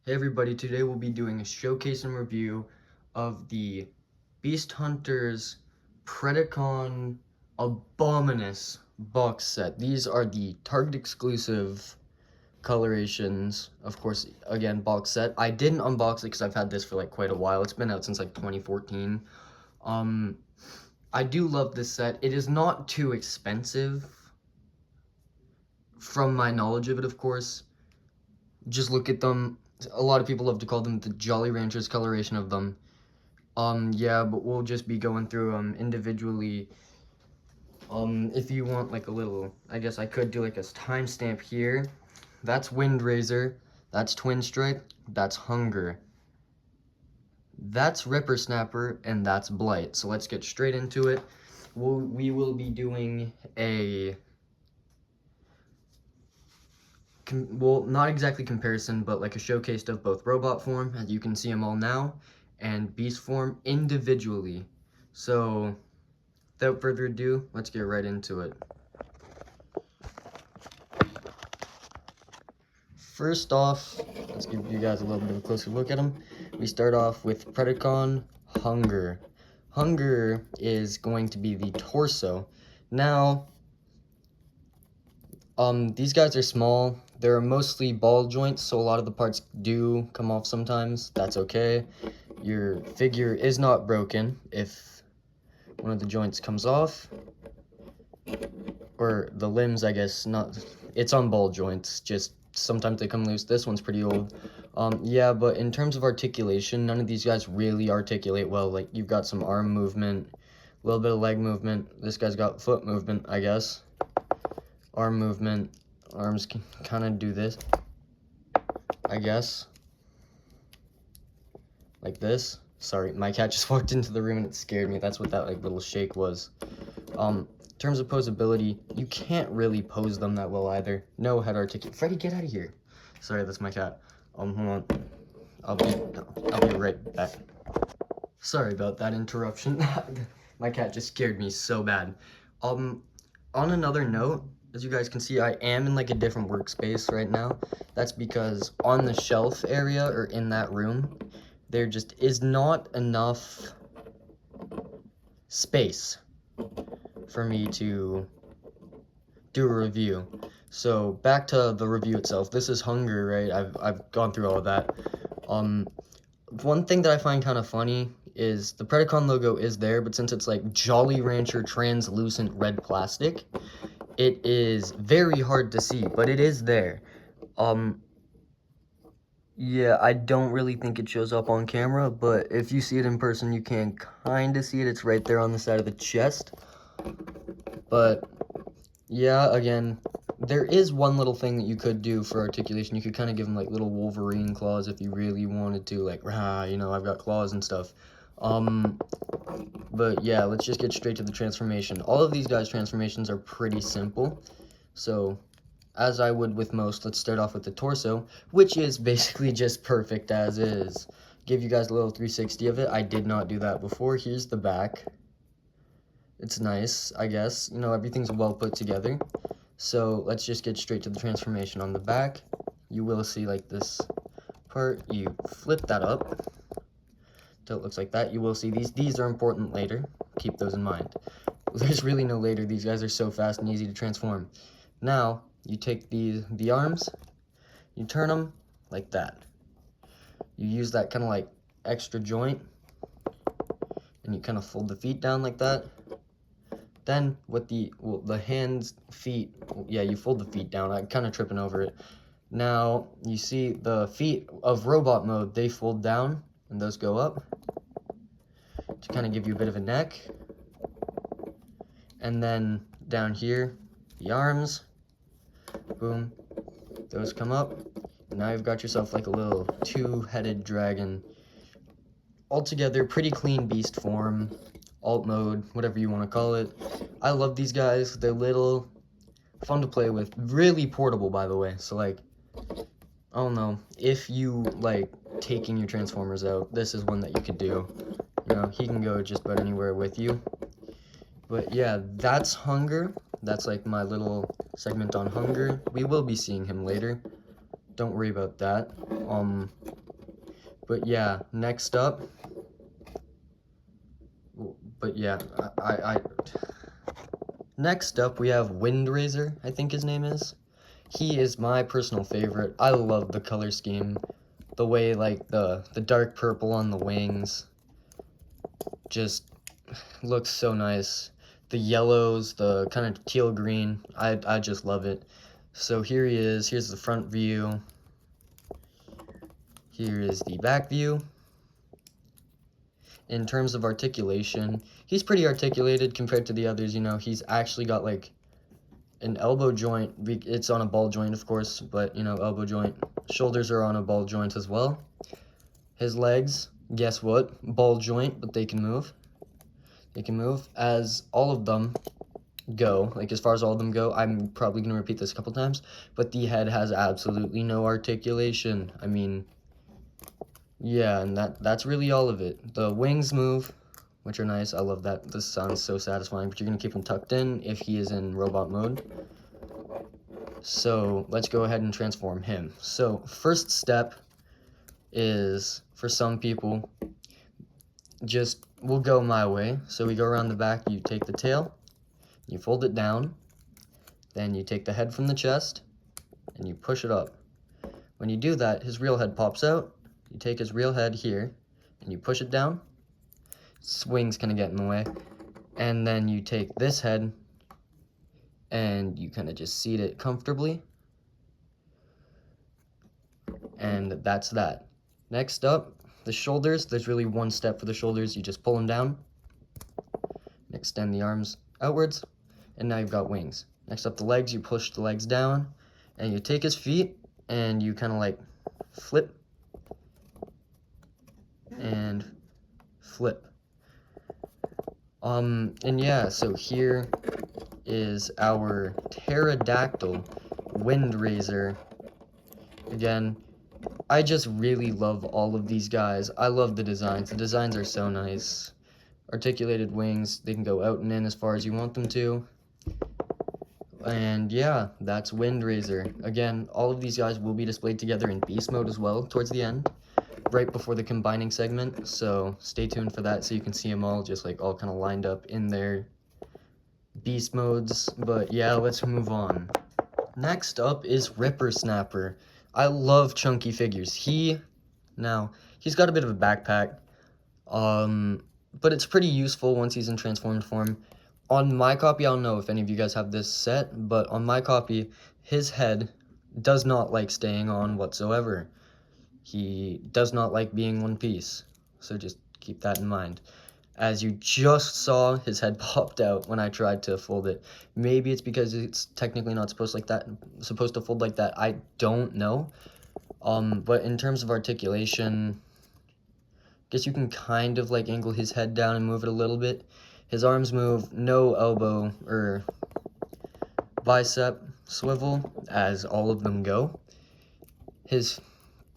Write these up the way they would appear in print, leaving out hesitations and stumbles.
Hey everybody, today we'll be doing a showcase and review of the Beast Hunters Predacon Abominus box set. These are the Target exclusive colorations, of course, again, box set. I didn't unbox it because I've had this for like quite a while. It's been out since like 2014. I do love this set. It is not too expensive from my knowledge of it, of course. Just look at them. A lot of people love to call them the Jolly Ranchers coloration of them. Yeah, but we'll just be going through them individually. If you want like a little, I guess I could do like a timestamp here. That's Windrazor, that's Twin Stripe, that's Hunger. That's Ripper Snapper, and that's Blight. So let's get straight into it. We will be doing a well, not exactly comparison, but like a showcase of both robot form, as you can see them all now, and beast form individually. So, without further ado, let's get right into it. First off, let's give you guys a little bit of a closer look at them. We start off with Predacon Hunger. Hunger is going to be the torso. Now, these guys are small. They're mostly ball joints, so a lot of the parts do come off sometimes. That's okay. Your figure is not broken if one of the joints comes off. Or the limbs, I guess, not. It's on ball joints, just sometimes they come loose. This one's pretty old. Yeah, but in terms of articulation, none of these guys really articulate well. Like, you've got some arm movement, a little bit of leg movement. This guy's got foot movement, I guess. Arm movement. Arms can kind of do this, I guess. Like this. Sorry, my cat just walked into the room and it scared me. That's what that like little shake was. In terms of posability, you can't really pose them that well either. No head articulation. Freddy, get out of here. Sorry, that's my cat. Hold on. I'll be right back. Sorry about that interruption. My cat just scared me so bad. On another note, as you guys can see, I am in like a different workspace right now. That's because on the shelf area, or in that room, there just is not enough space for me to do a review. So back to the review itself. This is Hunger, right? I've gone through all of that. One thing that I find kind of funny is the Predacon logo is there, but since it's like Jolly Rancher translucent red plastic, it is very hard to see, but it is there. Yeah, I don't really think it shows up on camera, but if you see it in person, you can kind of see it. It's right there on the side of the chest. But, yeah, again, there is one little thing that you could do for articulation. You could kind of give them, like, little Wolverine claws if you really wanted to. Like, rah, you know, I've got claws and stuff. But yeah, let's just get straight to the transformation. All of these guys' transformations are pretty simple. So, as I would with most, let's start off with the torso, which is basically just perfect as is. Give you guys a little 360 of it. I did not do that before. Here's the back. It's nice, I guess. You know, everything's well put together. So, let's just get straight to the transformation. On the back, you will see like this part. You flip that up. So it looks like that. You will see these are important later. Keep those in mind. There's really no later. These guys are so fast and easy to transform. Now, you take the arms, you turn them like that. You use that kind of like extra joint, and you kind of fold the feet down like that. Then with the hands, feet, yeah, you fold the feet down. I'm kind of tripping over it. Now, you see the feet of robot mode, they fold down, and those go up to kind of give you a bit of a neck. And then down here, the arms, boom, those come up. And now you've got yourself like a little two-headed dragon. Altogether, pretty clean beast form, alt mode, whatever you want to call it. I love these guys. They're little, fun to play with, really portable, by the way. So like, I don't know, if you like taking your Transformers out, this is one that you could do. You know, he can go just about anywhere with you. But yeah, that's Hunger. That's like my little segment on Hunger. We will be seeing him later. don't worry about that. But yeah, next up, next up we have Windraiser, I think his name is. He is my personal favorite. I love the color scheme, the way like the dark purple on the wings just looks so nice. The yellows, the kind of teal green, I just love it. So here he is. Here's the front view. Here is the back view. In terms of articulation, he's pretty articulated compared to the others. You know, he's actually got like an elbow joint. It's on a ball joint, of course, but you know, elbow joint. Shoulders are on a ball joint as well. His legs, guess what? Ball joint, but they can move. They can move as all of them go. Like as far as all of them go, I'm probably going to repeat this a couple times, but the head has absolutely no articulation. I mean, yeah, and that's really all of it. The wings move, which are nice. I love that. This sounds so satisfying, but you're going to keep him tucked in if he is in robot mode. So let's go ahead and transform him. So first step is, for some people, we'll go my way. So we go around the back, you take the tail, you fold it down, then you take the head from the chest, and you push it up. When you do that, his real head pops out. You take his real head here, and you push it down. Wings kind of get in the way. And then you take this head, and you kind of just seat it comfortably. And that's that. Next up, the shoulders. There's really one step for the shoulders. You just pull them down, extend the arms outwards, and now you've got wings. Next up, the legs. You push the legs down, and you take his feet, and you kind of like flip and flip. And yeah, so here is our pterodactyl Windraiser. Again, I just really love all of these guys. I love the designs. The designs are so nice. Articulated wings, they can go out and in as far as you want them to. And yeah, that's Windraiser. Again, all of these guys will be displayed together in beast mode as well towards the end, right before the combining segment. So stay tuned for that so you can see them all just like all kind of lined up in their beast modes. But yeah, let's move on. Next up is Ripper Snapper. I love chunky figures. He's got a bit of a backpack, but it's pretty useful once he's in transformed form. On my copy, I don't know if any of you guys have this set, but on my copy, his head does not like staying on whatsoever. He does not like being one piece, so just keep that in mind. As you just saw, his head popped out when I tried to fold it. Maybe it's because it's technically not supposed to fold like that. I don't know. But in terms of articulation, I guess you can kind of like angle his head down and move it a little bit. His arms move, no elbow or bicep swivel, as all of them go. His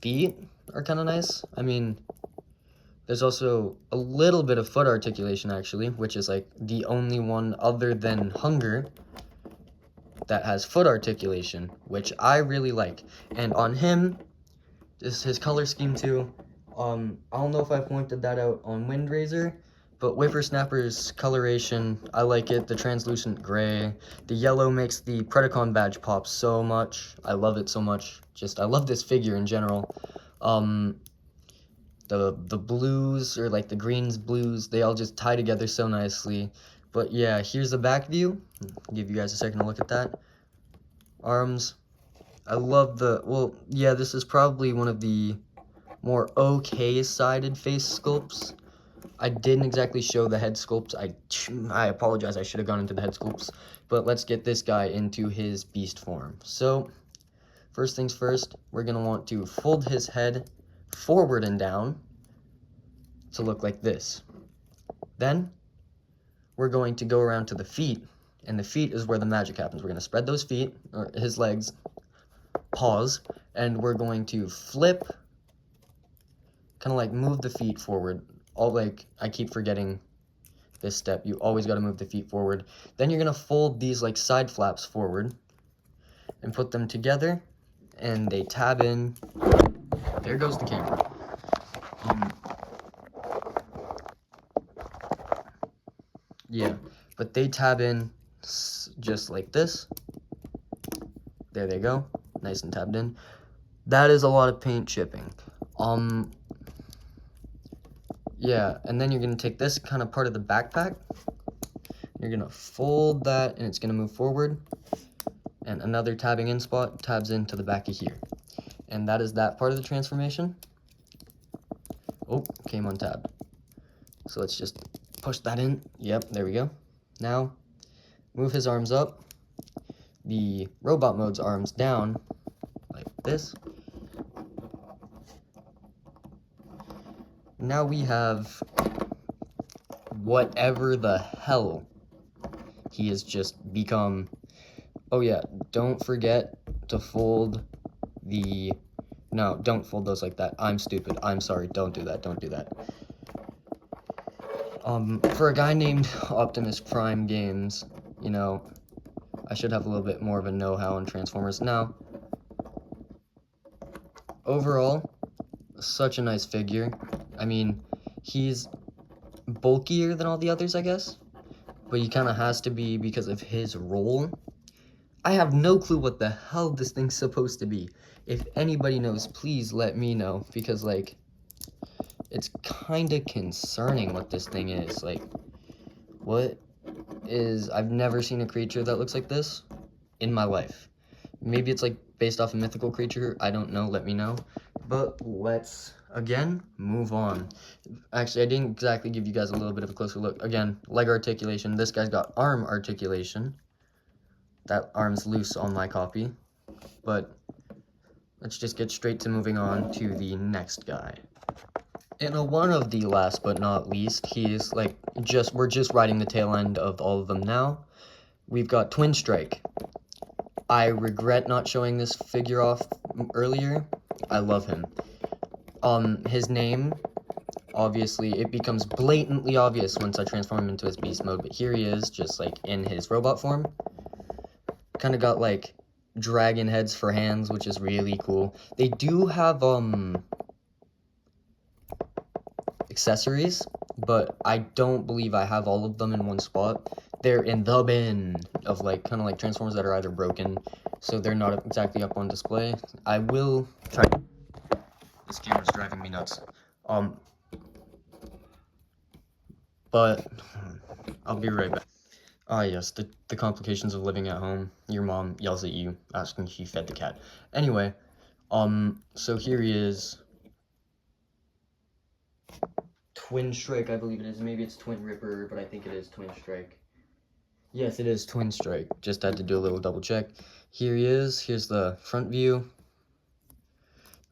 feet are kind of nice. I mean, there's also a little bit of foot articulation, actually, which is like the only one other than Hunger that has foot articulation, which I really like. And on him, just his color scheme too. I don't know if I pointed that out on Windraiser, but Whippersnapper's coloration, I like it. The translucent gray, the yellow makes the Predacon badge pop so much. I love it so much. I love this figure in general. The blues, or like the greens, blues, they all just tie together so nicely. But yeah, here's the back view. I'll give you guys a second to look at that. Arms. I love this is probably one of the more okay-sided face sculpts. I didn't exactly show the head sculpts. I apologize, I should have gone into the head sculpts. But let's get this guy into his beast form. So, first things first, we're going to want to fold his head forward and down to look like this. Then, we're going to go around to the feet, and the feet is where the magic happens. We're going to spread those feet, or his legs, pause, and we're going to flip, kind of like move the feet forward. I keep forgetting this step. You always got to move the feet forward. Then you're going to fold these like side flaps forward and put them together and they tab in. There goes the camera. Yeah, but they tab in just like this. There they go, nice and tabbed in. That is a lot of paint chipping. Yeah, and then you're gonna take this kind of part of the backpack. You're gonna fold that, and it's gonna move forward. And another tabbing in spot tabs into the back of here. And that is that part of the transformation. Oh, came untabbed. So let's just push that in. Yep, there we go. Now, move his arms up. The robot mode's arms down, like this. Now we have whatever the hell he has just become. Oh yeah, don't forget to fold the... No, don't fold those like that. I'm stupid. I'm sorry. Don't do that. Don't do that. For a guy named Optimus Prime Games, you know, I should have a little bit more of a know-how on Transformers. Now, overall, such a nice figure. I mean, he's bulkier than all the others, I guess, but he kind of has to be because of his role. I have no clue what the hell this thing's supposed to be. If anybody knows, please let me know, because, like, it's kind of concerning what this thing is. Like, what is... I've never seen a creature that looks like this in my life. Maybe it's, like, based off a mythical creature. I don't know. Let me know. But let's, again, move on. Actually, I didn't exactly give you guys a little bit of a closer look. Again, leg articulation. This guy's got arm articulation. That arm's loose on my copy. But let's just get straight to moving on to the next guy. And one of the last but not least, he's like, we're just riding the tail end of all of them now. We've got Twin Strike. I regret not showing this figure off earlier. I love him. His name, obviously, it becomes blatantly obvious once I transform him into his beast mode, but here he is, just like in his robot form. Kind of got like dragon heads for hands, which is really cool. They do have accessories, but I don't believe I have all of them in one spot. They're in the bin of like kind of like Transformers that are either broken, so they're not exactly up on display. I will try. This camera's driving me nuts. But I'll be right back. Ah, yes, the complications of living at home. Your mom yells at you, asking if you fed the cat. Anyway, so here he is. Twin Strike, I believe it is. Maybe it's Twin Ripper, but I think it is Twin Strike. Yes, it is Twin Strike. Just had to do a little double check. Here he is. Here's the front view,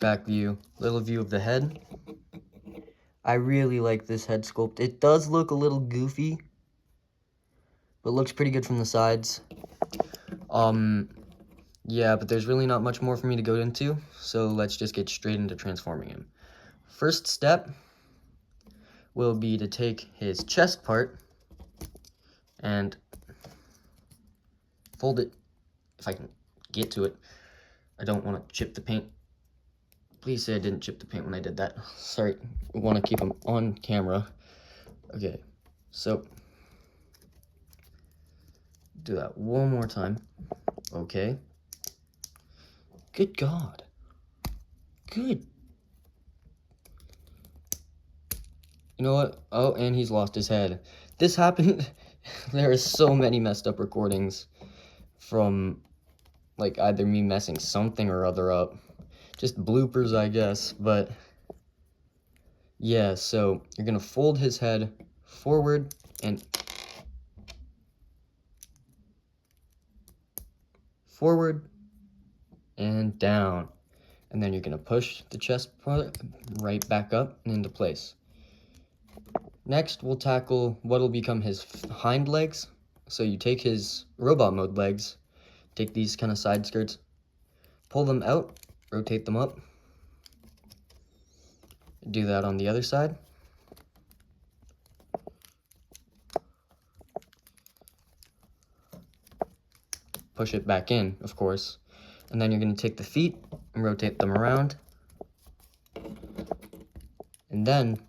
back view, little view of the head. I really like this head sculpt. It does look a little goofy, but looks pretty good from the sides. Yeah, but there's really not much more for me to go into, so let's just get straight into transforming him. First step will be to take his chest part and fold it, if I can get to it. I don't want to chip the paint. Please say I didn't chip the paint when I did that. Sorry, I want to keep him on camera. Okay, so do that one more time. Okay. Good God. Good. You know what? Oh, and he's lost his head. This happened. There are so many messed up recordings from, like, either me messing something or other up. Just bloopers, I guess. But, yeah, so you're going to fold his head forward and forward and down. And then you're going to push the chest part right back up and into place. Next, we'll tackle what will become his hind legs. So you take his robot mode legs, take these kind of side skirts, pull them out, rotate them up. Do that on the other side. Push it back in, of course. And then you're going to take the feet and rotate them around. And then,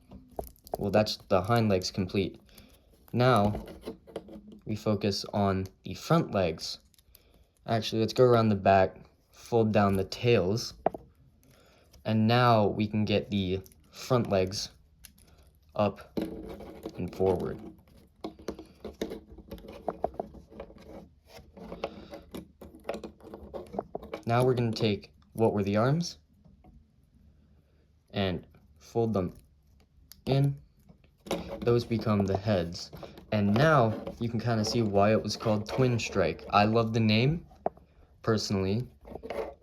well, that's the hind legs complete. Now, we focus on the front legs. Actually, let's go around the back, fold down the tails. And now we can get the front legs up and forward. Now we're going to take what were the arms and fold them in. Those become the heads. And now you can kind of see why it was called Twin Strike. I love the name, personally.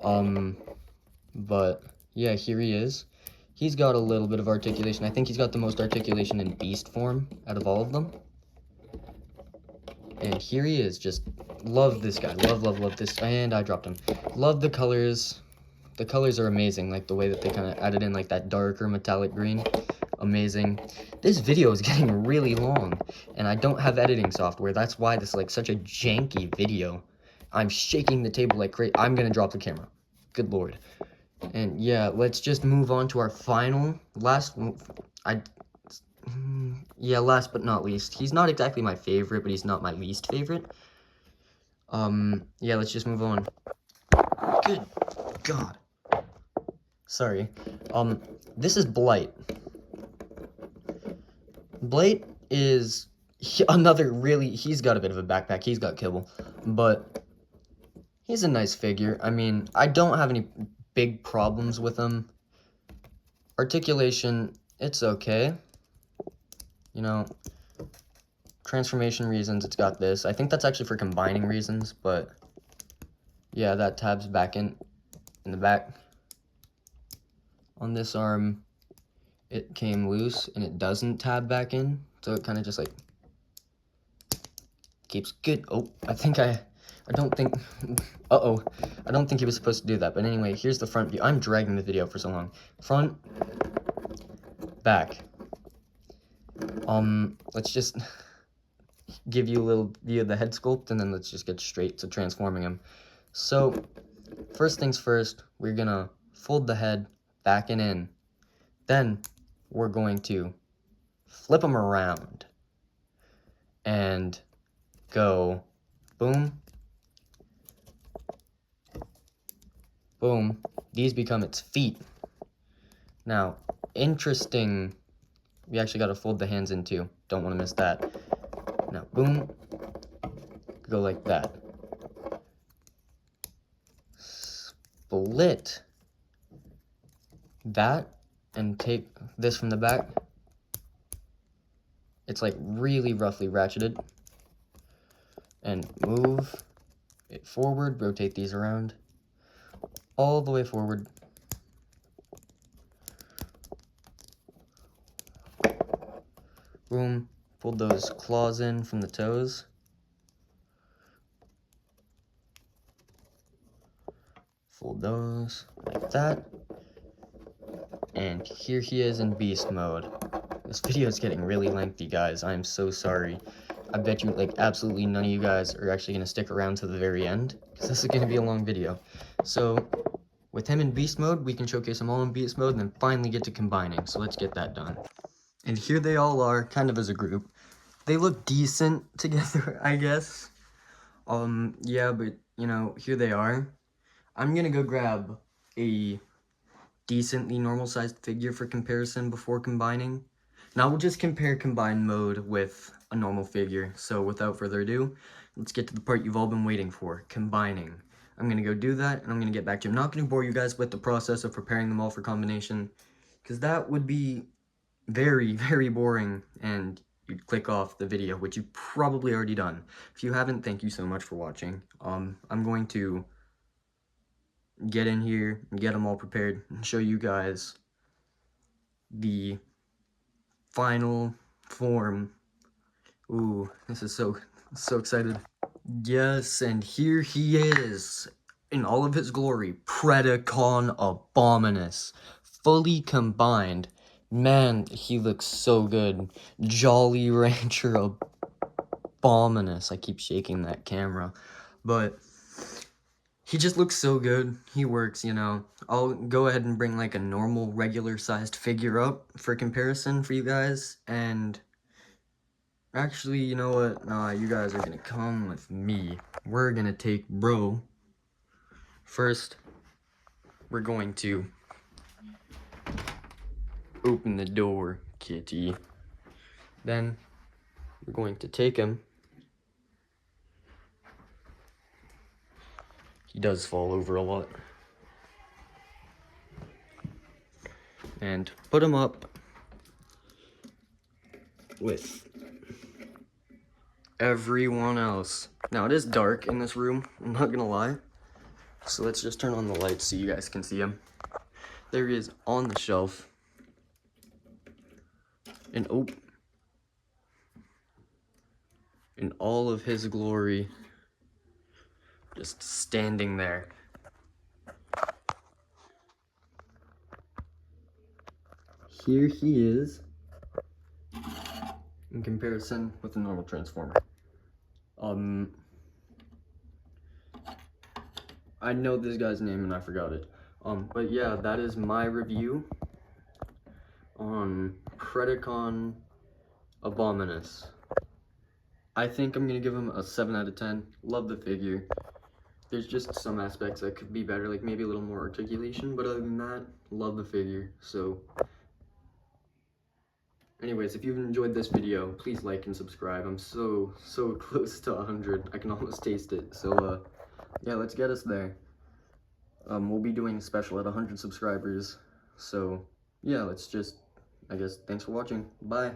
But yeah, here he is. He's got a little bit of articulation. I think he's got the most articulation in beast form out of all of them. And here he is, just love this guy, love this, and I dropped him. Love the colors. The colors are amazing, like the way that they kind of added in like that darker metallic green. Amazing. This video is getting really long, and I don't have editing software. That's why this is like such a janky video. I'm shaking the table like crazy. I'm gonna drop the camera. Good lord. And yeah, let's just move on to our last but not least. He's not exactly my favorite, but he's not my least favorite. Yeah, let's just move on. Good God. Sorry. This is Blight. Blight is another he's got a bit of a backpack. He's got kibble, but he's a nice figure. I mean, I don't have any big problems with him. Articulation, it's okay. You know, transformation reasons, it's got this. I think that's actually for combining reasons, but yeah, that tabs back in the back. On this arm, it came loose, and it doesn't tab back in, so it kind of just like keeps good. Oh, I don't think he was supposed to do that, but anyway, here's the front view. I'm dragging the video for so long. Front, back. Let's just give you a little view of the head sculpt, and then let's just get straight to transforming him. So, first things first, we're gonna fold the head back and in. Then, we're going to flip him around and go boom, boom. These become its feet. Now, interesting, we actually got to fold the hands in too. Don't want to miss that. Now, boom, go like that. Split that and take this from the back. It's like really roughly ratcheted. And move it forward, rotate these around all the way forward. Boom, fold those claws in from the toes. Fold those like that. And here he is in beast mode. This video is getting really lengthy, guys. I'm so sorry. I bet you, like, absolutely none of you guys are actually going to stick around to the very end, because this is going to be a long video. So, with him in beast mode, we can showcase him all in beast mode, and then finally get to combining. So let's get that done. And here they all are, kind of as a group. They look decent together, I guess. Yeah, but, you know, here they are. I'm going to go grab a decently normal-sized figure for comparison before combining. Now we'll just compare combined mode with a normal figure. So without further ado, let's get to the part you've all been waiting for, combining. I'm going to go do that, and I'm going to get back to you. I'm not going to bore you guys with the process of preparing them all for combination, because that would be very, very boring, and you'd click off the video, which you've probably already done. If you haven't, thank you so much for watching. I'm going to get in here and get them all prepared and show you guys the final form. Ooh, this is so excited. Yes, and here he is in all of his glory. Predacon Abominus, fully combined. Man, he looks so good. Jolly Rancher Abominus. I keep shaking that camera, but he just looks so good. He works, you know. I'll go ahead and bring like a normal, regular-sized figure up for comparison for you guys. And actually, you know what? Nah, you guys are gonna come with me. We're gonna take bro. First, we're going to open the door, kitty. Then, we're going to take him. He does fall over a lot. And put him up with everyone else. Now, it is dark in this room, I'm not gonna lie. So let's just turn on the lights so you guys can see him. There he is on the shelf. And oh, in all of his glory, just standing there. Here he is in comparison with the normal Transformer. I know this guy's name and I forgot it. But yeah, that is my review on Predacon Abominus. I think I'm gonna give him a 7 out of 10. Love the figure. There's just some aspects that could be better, like maybe a little more articulation, but other than that, love the figure. So anyways, if you've enjoyed this video, please like and subscribe. I'm so close to 100. I can almost taste it. So yeah, let's get us there. We'll be doing a special at 100 subscribers. So yeah, let's just, I guess, thanks for watching. Bye.